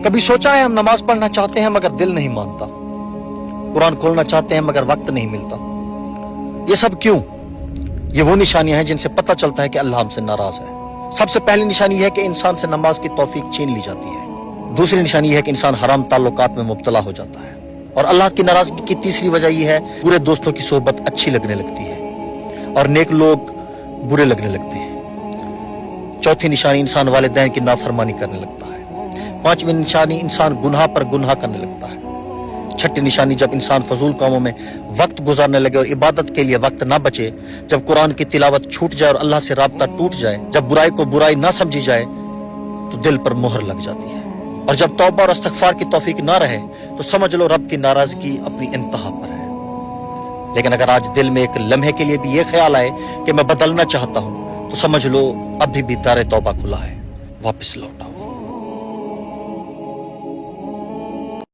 کبھی سوچا ہے ہم نماز پڑھنا چاہتے ہیں مگر دل نہیں مانتا، قرآن کھولنا چاہتے ہیں مگر وقت نہیں ملتا؟ یہ سب کیوں؟ یہ وہ نشانیاں ہیں جن سے پتہ چلتا ہے کہ اللہ ہم سے ناراض ہے۔ سب سے پہلی نشانی یہ ہے کہ انسان سے نماز کی توفیق چھین لی جاتی ہے۔ دوسری نشانی یہ ہے کہ انسان حرام تعلقات میں مبتلا ہو جاتا ہے۔ اور اللہ کی ناراضگی کی تیسری وجہ یہ ہے برے دوستوں کی صحبت اچھی لگنے لگتی ہے اور نیک لوگ برے لگنے لگتے ہیں۔ چوتھی نشانی انسان والدین کی نافرمانی کرنے لگتا ہے۔ پانچویں نشانی انسان گناہ پر گناہ کرنے لگتا ہے۔ چھٹی نشانی جب انسان فضول کاموں میں وقت گزارنے لگے اور عبادت کے لیے وقت نہ بچے، جب قرآن کی تلاوت چھوٹ جائے اور اللہ سے رابطہ ٹوٹ جائے، جب برائی کو برائی نہ سمجھی جائے تو دل پر مہر لگ جاتی ہے، اور جب توبہ اور استغفار کی توفیق نہ رہے تو سمجھ لو رب کی ناراضگی اپنی انتہا پر ہے۔ لیکن اگر آج دل میں ایک لمحے کے لیے بھی یہ خیال آئے کہ میں بدلنا چاہتا ہوں تو سمجھ لو ابھی بھی دار توبہ کھلا ہے، واپس لوٹ آؤ۔